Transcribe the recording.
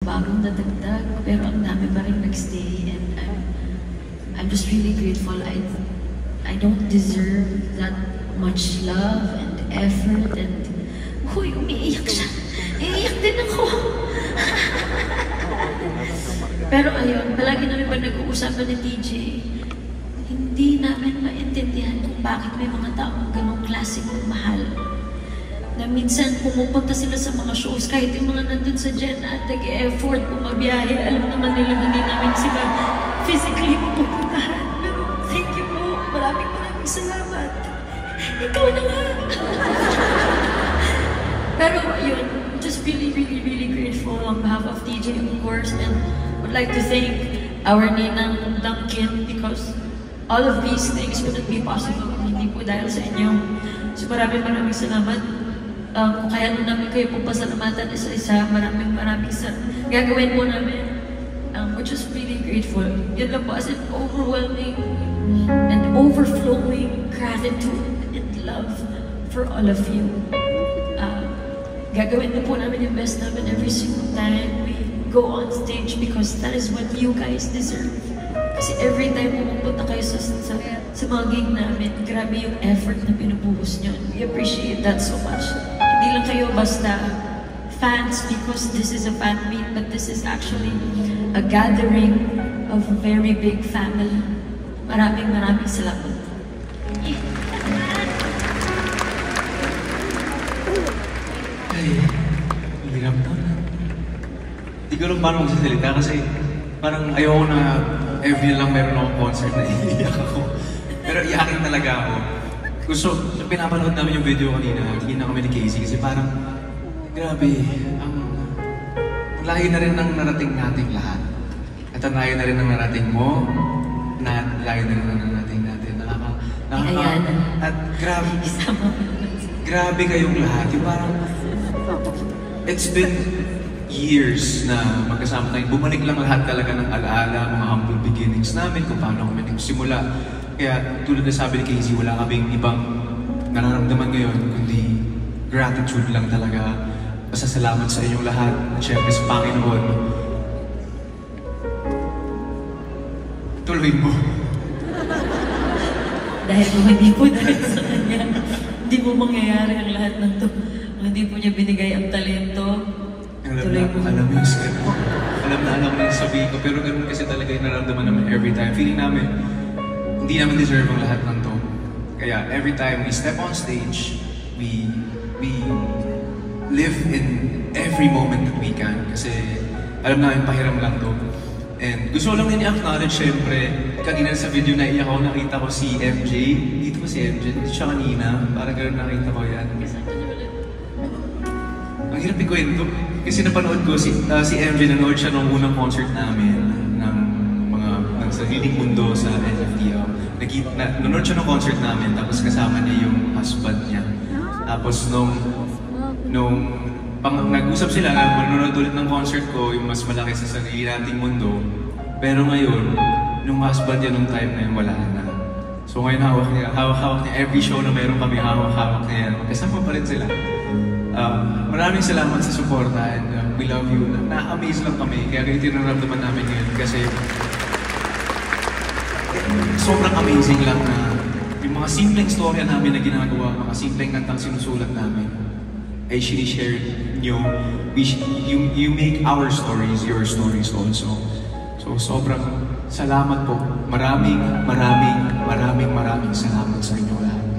bagong nadagdag, pero ang dami pa rin nagstay, and I'm just really grateful. I don't deserve that much love and effort, and huy, umiiyak siya. Iiyak din ako. Pero ayun, palagi namin pa nag-uusapan ni TJ, hindi namin maintindihan kung bakit may mga taong ganong klase mahal. Na minsan pumupunta sila sa mga shows, kahit yung mga nandun sa Jen at nag-e-effort pumabiyahe, alam naman nila hindi namin sila physically pupuntahan. Pero thank you po, maraming salamat. Ikaw na nga. Pero yun, just really grateful on behalf of TJ, of course, and would like to thank our Ninang Duncan, because all of these things wouldn't be possible kung hindi po dahil sa inyo. So maraming salamat. Kung kaya nun namin kayo po pasalamatan isa-isa, maraming gagawin po namin. We're just really grateful. Yun lang po, as in overwhelming and overflowing gratitude and love for all of you. Gagawin na po namin yung best namin every single time we go on stage, because that is what you guys deserve. Kasi every time pumupunta kayo sa mga gig namin, grabe yung effort na pinubuhos nyo. We appreciate that so much. Hindi lang kayo basta fans because this is a fan meet, but this is actually a gathering of a very big family. Maraming salamat. Ay, hirap to. Hindi ko lang paano magsasalita kasi parang ayoko na every lang meron akong concert na iiyak ako. Pero iyakin talaga ako. Gusto, pinapanood namin yung video kanina, hindi na kami ni Casey kasi parang, grabe, ang layo na rin ng narating nating lahat. At ang layo na rin ng narating mo, layo na rin ng narating natin. At grabe kayong lahat. Yung parang, it's been years na magkasama tayo. Bumalik lang lahat talaga ng alaala, mga humble beginnings namin, kung paano kami nagsimula. Kaya tulad na sabi ni Casey, wala kaming ibang nararamdaman ngayon, kundi gratitude lang talaga. Pasasalamat sa inyong lahat, at syempre sa Panginoon. Tuloy mo. Dahil kung hindi po dahil sa kanya, hindi po mangyayari ang lahat ng to. Kung hindi po niya binigay ang talento, tuloy mo. Alam mo yung script ko. Alam na yung sabihin ko. Pero ganun kasi talaga yung nararamdaman namin every time. Feeling namin, hindi namin deserve ang lahat ng to. Kaya every time we step on stage, we live in every moment that we can. Kasi alam namin pahiram lang to. And gusto lang din i-acknowledge, syempre, kanina sa video na iyak ako, nakita ko si MJ. Dito ba si MJ? Dito siya kanina. Parang gano'n nakita ko yan. Ang hirap ikwento. Kasi napanood ko, si MJ, nanood siya nung unang concert namin ng sa Healing Mundo sa NFTO. Nanood siya ng concert namin, tapos kasama niya yung husband niya. Tapos nung nag-usap sila na manonood ulit ng concert ko, yung mas malaki sa sarili nating mundo. Pero ngayon, nung husband niya nung time na yun, wala na. So ngayon hawak niya every show na meron kami, hawak niya yan. Kasama pa rin sila. Maraming salamat sa suporta, and we love you. Na-amaze lang kami, kaya ganito yung nararamdaman namin ngayon kasi sobrang amazing lang na yung mga simpleng storya namin na ginagawa, mga simpleng kantang sinusulat namin, ay sinishare nyo. You make our stories your stories also. So sobrang salamat po. Maraming salamat sa inyo lahat.